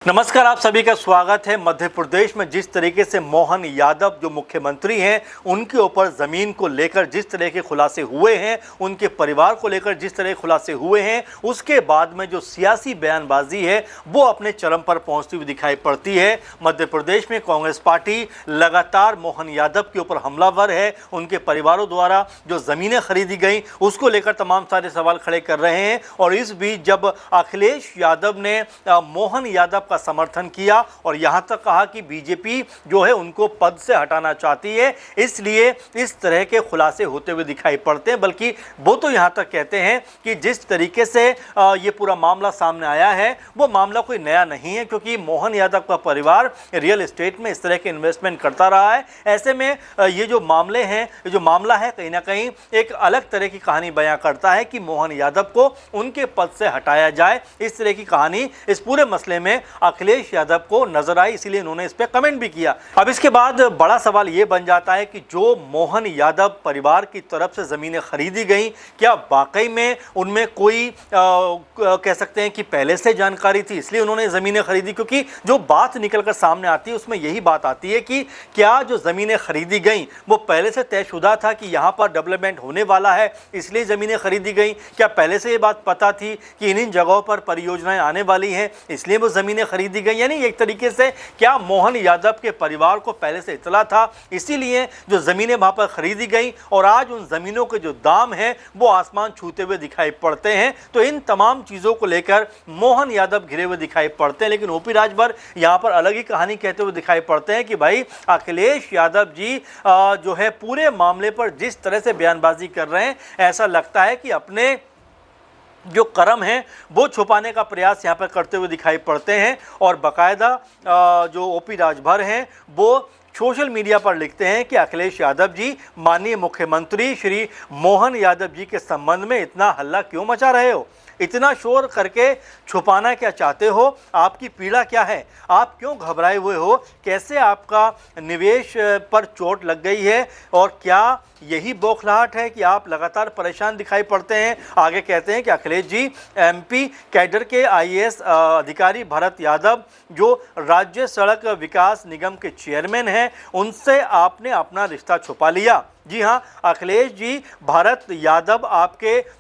नमस्कार, आप सभी का स्वागत है। मध्य प्रदेश में जिस तरीके से मोहन यादव जो मुख्यमंत्री हैं उनके ऊपर ज़मीन को लेकर जिस तरह के खुलासे हुए हैं, उनके परिवार को लेकर जिस तरह के खुलासे हुए हैं, उसके बाद में जो सियासी बयानबाजी है वो अपने चरम पर पहुंचती हुई दिखाई पड़ती है। मध्य प्रदेश में कांग्रेस पार्टी लगातार मोहन यादव के ऊपर हमलावर है। उनके परिवारों द्वारा जो ज़मीनें खरीदी गई उसको लेकर तमाम सारे सवाल खड़े कर रहे हैं। और इस बीच जब अखिलेश यादव ने मोहन यादव का समर्थन किया और यहां तक कहा कि बीजेपी जो है उनको पद से हटाना चाहती है, इसलिए इस तरह के खुलासे होते हुए दिखाई पड़ते हैं। बल्कि वो तो यहां तक कहते हैं कि जिस तरीके से ये पूरा मामला सामने आया है वो मामला कोई नया नहीं है, क्योंकि मोहन यादव का परिवार रियल एस्टेट में इस तरह के इन्वेस्टमेंट करता रहा है। ऐसे में ये जो मामले हैं, ये जो मामला है, कहीं ना कहीं एक अलग तरह की कहानी बयां करता है कि मोहन यादव को उनके पद से हटाया जाए। इस तरह की कहानी इस पूरे मसले में अखिलेश यादव को नजर आई, इसीलिए उन्होंने इस पे कमेंट भी किया। अब इसके बाद बड़ा सवाल ये बन जाता है कि जो मोहन यादव परिवार की तरफ से जमीनें खरीदी गई, क्या वाकई में उनमें कोई कह सकते हैं कि पहले से जानकारी थी इसलिए उन्होंने जमीनें खरीदी? क्योंकि जो बात निकलकर सामने आती है उसमें यही बात आती है कि क्या जो जमीनें खरीदी गई वो पहले से तयशुदा था कि यहाँ पर डेवलपमेंट होने वाला है इसलिए जमीनें खरीदी गई? क्या पहले से ये बात पता थी कि इन जगहों पर परियोजनाएं आने वाली हैं इसलिए वो जमीनें खरीदी गई? यानी एक तरीके से क्या मोहन यादव के परिवार को पहले से इतला था, इसीलिए जो जमीनें वहां पर खरीदी गई और आज उन जमीनों के जो दाम हैं वो आसमान छूते हुए दिखाई पड़ते हैं? तो इन तमाम चीजों को लेकर मोहन यादव घिरे हुए दिखाई पड़ते हैं। लेकिन ओपी राजभर यहां पर अलग ही कहानी कहते हुए दिखाई पड़ते हैं कि भाई अखिलेश यादव जी जो है पूरे मामले पर जिस तरह से बयानबाजी कर रहे हैं, ऐसा लगता है कि अपने जो कर्म है वो छुपाने का प्रयास यहाँ पर करते हुए दिखाई पड़ते हैं। और बाकायदा जो ओपी राजभर हैं वो सोशल मीडिया पर लिखते हैं कि अखिलेश यादव जी, माननीय मुख्यमंत्री श्री मोहन यादव जी के संबंध में इतना हल्ला क्यों मचा रहे हो? इतना शोर करके छुपाना क्या चाहते हो? आपकी पीड़ा क्या है? आप क्यों घबराए हुए हो? कैसे आपका निवेश पर चोट लग गई है? और क्या यही बौखलाहट है कि आप लगातार परेशान दिखाई पड़ते हैं? आगे कहते हैं कि अखिलेश जी, एमपी कैडर के आईएएस अधिकारी भरत यादव जो राज्य सड़क विकास निगम के चेयरमैन हैं, उनसे आपने अपना रिश्ता छुपा लिया। जी हाँ, अखिलेश जी, भरत यादव आपके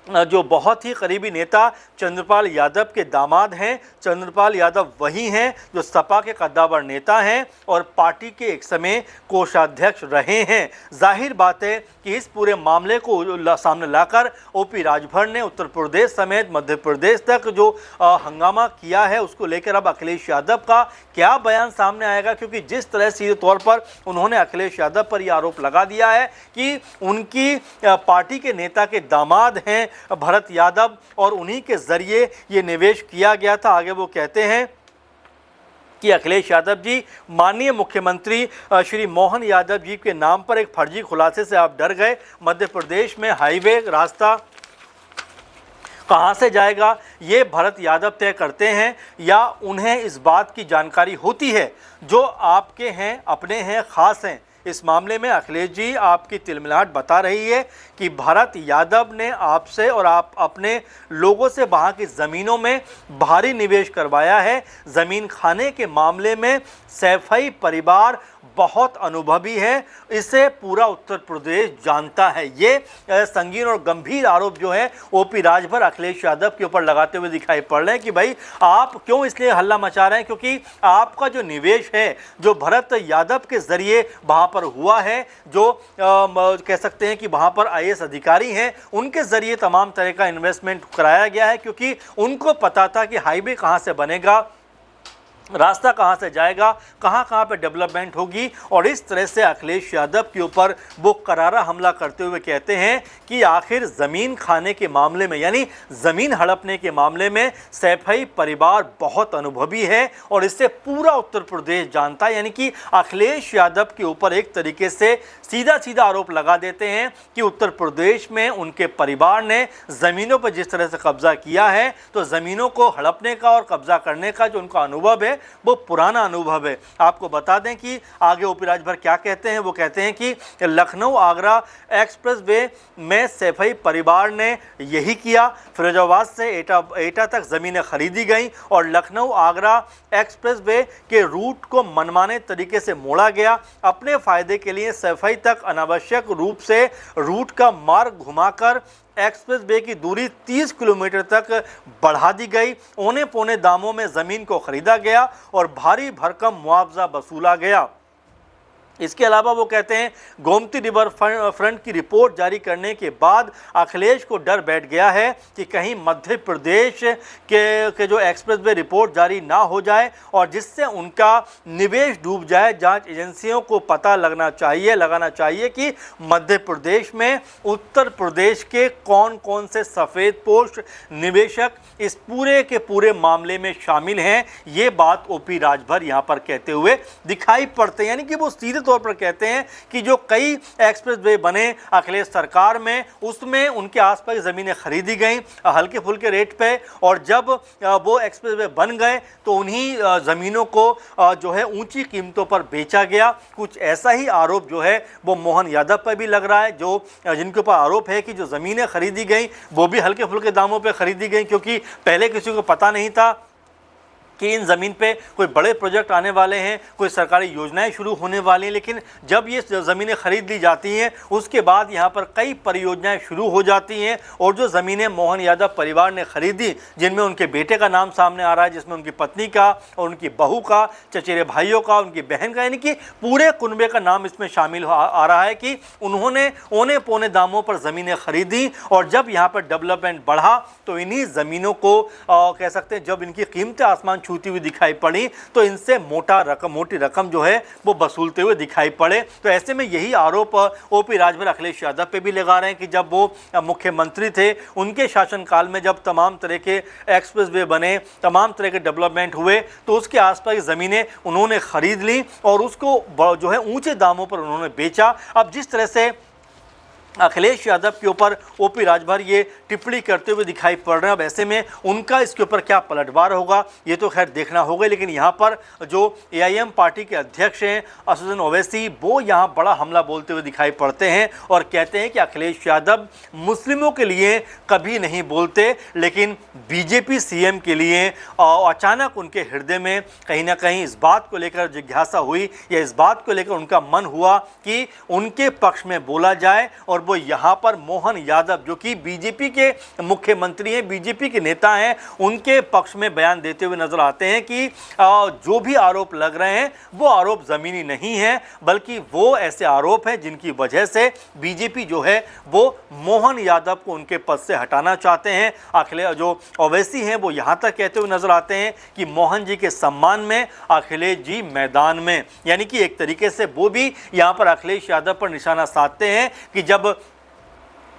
जो बहुत ही करीबी नेता चंद्रपाल यादव के दामाद हैं। चंद्रपाल यादव वही हैं जो सपा के कद्दावर नेता हैं और पार्टी के एक समय कोषाध्यक्ष रहे हैं। जाहिर बात है कि इस पूरे मामले को सामने लाकर ओपी राजभर ने उत्तर प्रदेश समेत मध्य प्रदेश तक जो हंगामा किया है उसको लेकर अब अखिलेश यादव का क्या बयान सामने आएगा? क्योंकि जिस तरह सीधे तौर पर उन्होंने अखिलेश यादव पर यह आरोप लगा दिया है कि उनकी पार्टी के नेता के दामाद हैं भरत यादव और उन्हीं के जरिए ये निवेश किया गया था। आगे वो कहते हैं कि अखिलेश यादव जी, माननीय मुख्यमंत्री श्री मोहन यादव जी के नाम पर एक फर्जी खुलासे से आप डर गए। मध्य प्रदेश में हाईवे रास्ता कहाँ से जाएगा ये भरत यादव तय करते हैं या उन्हें इस बात की जानकारी होती है जो आपके हैं, अपने हैं, खास हैं? इस मामले में अखिलेश जी, आपकी तिलमिलाहट बता रही है कि भरत यादव ने आपसे और आप अपने लोगों से वहाँ की ज़मीनों में भारी निवेश करवाया है। ज़मीन खाने के मामले में सैफई परिवार बहुत अनुभवी है, इसे पूरा उत्तर प्रदेश जानता है। ये संगीन और गंभीर आरोप जो है ओपी राजभर अखिलेश यादव के ऊपर लगाते हुए दिखाई पड़ रहे हैं कि भाई आप क्यों इसलिए हल्ला मचा रहे हैं? क्योंकि आपका जो निवेश है जो भरत यादव के जरिए वहाँ पर हुआ है, जो कह सकते हैं कि वहाँ पर आईएएस अधिकारी हैं, उनके जरिए तमाम तरह का इन्वेस्टमेंट कराया गया है। क्योंकि उनको पता था कि हाईवे कहाँ से बनेगा, रास्ता कहाँ से जाएगा, कहाँ कहाँ पे डेवलपमेंट होगी। और इस तरह से अखिलेश यादव के ऊपर वो करारा हमला करते हुए कहते हैं कि आखिर ज़मीन खाने के मामले में, यानी ज़मीन हड़पने के मामले में सैफई परिवार बहुत अनुभवी है और इससे पूरा उत्तर प्रदेश जानता है। यानी कि अखिलेश यादव के ऊपर एक तरीके से सीधा सीधा आरोप लगा देते हैं कि उत्तर प्रदेश में उनके परिवार ने ज़मीनों पर जिस तरह से कब्जा किया है, तो ज़मीनों को हड़पने का और कब्जा करने का जो उनका अनुभव है वो पुराना अनुभव है। आपको बता दें कि आगे ओपी राजभर क्या कहते हैं। वो कहते हैं कि लखनऊ आगरा एक्सप्रेसवे में सैफई परिवार ने यही किया। फिरोजाबाद से एटा तक ज़मीनें खरीदी गई और लखनऊ आगरा एक्सप्रेसवे के रूट को मनमाने तरीके से मोड़ा गया। अपने फ़ायदे के लिए सैफई तक अनावश्यक रूप से रूट का मार्ग घुमाकर एक्सप्रेसवे की दूरी 30 किलोमीटर तक बढ़ा दी गई। औने पौने दामों में ज़मीन को खरीदा गया और भारी भरकम मुआवजा वसूला गया। इसके अलावा वो कहते हैं गोमती रिवर फ्रंट की रिपोर्ट जारी करने के बाद अखिलेश को डर बैठ गया है कि कहीं मध्य प्रदेश के जो एक्सप्रेसवे रिपोर्ट जारी ना हो जाए और जिससे उनका निवेश डूब जाए। जांच एजेंसियों को पता लगाना चाहिए कि मध्य प्रदेश में उत्तर प्रदेश के कौन कौन से सफ़ेद पोस्ट निवेशक इस पूरे के पूरे मामले में शामिल हैं। ये बात ओपी राजभर यहाँ पर कहते हुए दिखाई पड़ते हैं। यानी कि वो सीधे तौर पर कहते हैं कि जो कई एक्सप्रेसवे बने अखिलेश सरकार में, उसमें उनके आसपास ज़मीनें खरीदी गईं हल्के फुल्के रेट पे और जब वो एक्सप्रेसवे बन गए तो उन्हीं ज़मीनों को जो है ऊंची कीमतों पर बेचा गया। कुछ ऐसा ही आरोप जो है वो मोहन यादव पर भी लग रहा है, जो जिनके ऊपर आरोप है कि जो ज़मीनें खरीदी गई वो भी हल्के फुल्के दामों पर खरीदी गई, क्योंकि पहले किसी को पता नहीं था कि इन ज़मीन पे कोई बड़े प्रोजेक्ट आने वाले हैं, कोई सरकारी योजनाएं शुरू होने वाली हैं। लेकिन जब ये ज़मीनें खरीद ली जाती हैं उसके बाद यहाँ पर कई परियोजनाएं शुरू हो जाती हैं और जो ज़मीनें मोहन यादव परिवार ने खरीदी, जिनमें उनके बेटे का नाम सामने आ रहा है, जिसमें उनकी पत्नी का और उनकी बहू का, चचेरे भाइयों का, उनकी बहन का, यानी कि पूरे कुनबे का नाम इसमें शामिल आ रहा है कि उन्होंने औने पौने दामों पर ज़मीनें खरीदी और जब यहाँ पर डेवलपमेंट बढ़ा तो इन्हीं ज़मीनों को कह सकते हैं जब इनकी कीमतें आसमान छूती हुई दिखाई पड़ी तो इनसे मोटी रकम जो है वो वसूलते हुए दिखाई पड़े। तो ऐसे में यही आरोप ओपी राजभर अखिलेश यादव पे भी लगा रहे हैं कि जब वो मुख्यमंत्री थे उनके शासनकाल में जब तमाम तरह के एक्सप्रेसवे बने, तमाम तरह के डेवलपमेंट हुए तो उसके आसपास की ज़मीनें उन्होंने खरीद ली और उसको जो है ऊंचे दामों पर उन्होंने बेचा। अब जिस तरह से अखिलेश यादव के ऊपर ओपी राजभर ये टिप्पणी करते हुए दिखाई पड़ रहे हैं, अब ऐसे में उनका इसके ऊपर क्या पलटवार होगा ये तो खैर देखना होगा। लेकिन यहाँ पर जो एआईएम पार्टी के अध्यक्ष हैं असदुद्दीन ओवैसी, वो यहाँ बड़ा हमला बोलते हुए दिखाई पड़ते हैं और कहते हैं कि अखिलेश यादव मुस्लिमों के लिए कभी नहीं बोलते, लेकिन बीजेपी सीएम के लिए अचानक उनके हृदय में कहीं ना कहीं इस बात को लेकर जिज्ञासा हुई या इस बात को लेकर उनका मन हुआ कि उनके पक्ष में बोला जाए और वो यहाँ पर मोहन यादव जो कि बीजेपी के मुख्यमंत्री हैं, बीजेपी के नेता हैं, उनके पक्ष में बयान देते हुए नजर आते हैं कि जो भी आरोप लग रहे हैं वो आरोप ज़मीनी नहीं है, बल्कि वो ऐसे आरोप हैं जिनकी वजह से बीजेपी जो है वो मोहन यादव को उनके पद से हटाना चाहते हैं। अखिलेश जो ओवैसी हैं वो यहाँ तक कहते हुए नजर आते हैं कि मोहन जी के सम्मान में अखिलेश जी मैदान में, यानी कि एक तरीके से वो भी यहाँ पर अखिलेश यादव पर निशाना साधते हैं कि जब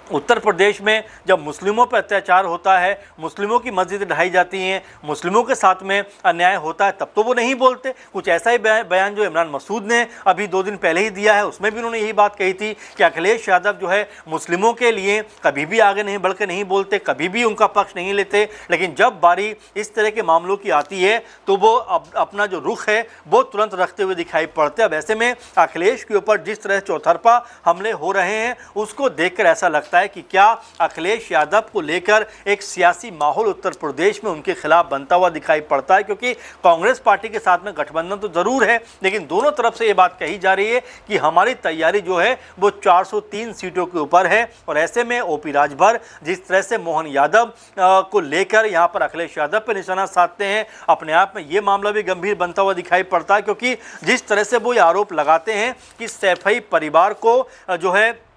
उत्तर प्रदेश में जब मुस्लिमों पर अत्याचार होता है, मुस्लिमों की मस्जिदें ढाई जाती हैं, मुस्लिमों के साथ में अन्याय होता है, तब तो वो नहीं बोलते। कुछ ऐसा ही बयान जो इमरान मसूद ने अभी 2 दिन पहले ही दिया है, उसमें भी उन्होंने यही बात कही थी कि अखिलेश यादव जो है मुस्लिमों के लिए कभी भी आगे नहीं बढ़ के नहीं बोलते, कभी भी उनका पक्ष नहीं लेते, लेकिन जब बारी इस तरह के मामलों की आती है तो वो अपना जो रुख है वो तुरंत रखते हुए दिखाई पड़ते। अब ऐसे में अखिलेश के ऊपर जिस तरह चौतरफा हमले हो रहे हैं उसको देखकर ऐसा लगता है कि क्या अखिलेश यादव को लेकर एक सियासी माहौल उत्तर प्रदेश में उनके खिलाफ बनता हुआ दिखाई पड़ता है, क्योंकि कांग्रेस पार्टी के साथ में गठबंधन तो जरूर है लेकिन दोनों तरफ से ये बात कही जा रही है कि हमारी तैयारी जो है वो 403 सीटों के ऊपर है। और ऐसे में ओपी राजभर जिस तरह से मोहन यादव को लेकर यहाँ पर अखिलेश यादव पर निशाना साधते हैं, अपने आप में ये मामला भी गंभीर बनता हुआ दिखाई पड़ता है, क्योंकि जिस तरह से वो ये आरोप लगाते हैं कि सैफई परिवार को जो है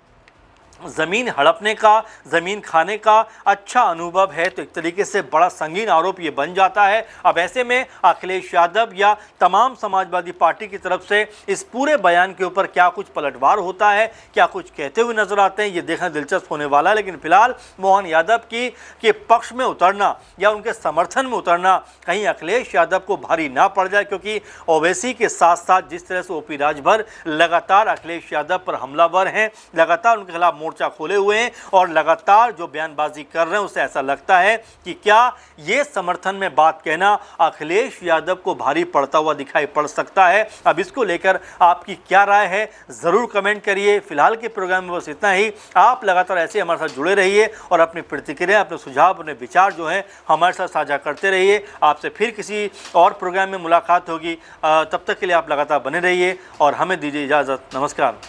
ज़मीन हड़पने का, ज़मीन खाने का अच्छा अनुभव है, तो एक तरीके से बड़ा संगीन आरोप ये बन जाता है। अब ऐसे में अखिलेश यादव या तमाम समाजवादी पार्टी की तरफ से इस पूरे बयान के ऊपर क्या कुछ पलटवार होता है, क्या कुछ कहते हुए नजर आते हैं, ये देखना दिलचस्प होने वाला है। लेकिन फिलहाल मोहन यादव के पक्ष में उतरना या उनके समर्थन में उतरना कहीं अखिलेश यादव को भारी ना पड़ जाए, क्योंकि ओवैसी के साथ साथ जिस तरह से ओपी राजभर लगातार अखिलेश यादव पर हमलावर हैं, लगातार उनके खिलाफ मोर्चा खोले हुए हैं और लगातार जो बयानबाजी कर रहे हैं उससे ऐसा लगता है कि क्या ये समर्थन में बात कहना अखिलेश यादव को भारी पड़ता हुआ दिखाई पड़ सकता है। अब इसको लेकर आपकी क्या राय है ज़रूर कमेंट करिए। फिलहाल के प्रोग्राम में बस इतना ही। आप लगातार ऐसे हमारे साथ जुड़े रहिए और अपनी प्रतिक्रिया, अपने सुझाव, अपने विचार जो हैं हमारे साथ साझा करते रहिए। आपसे फिर किसी और प्रोग्राम में मुलाकात होगी। तब तक के लिए आप लगातार बने रहिए और हमें दीजिए इजाज़त। नमस्कार।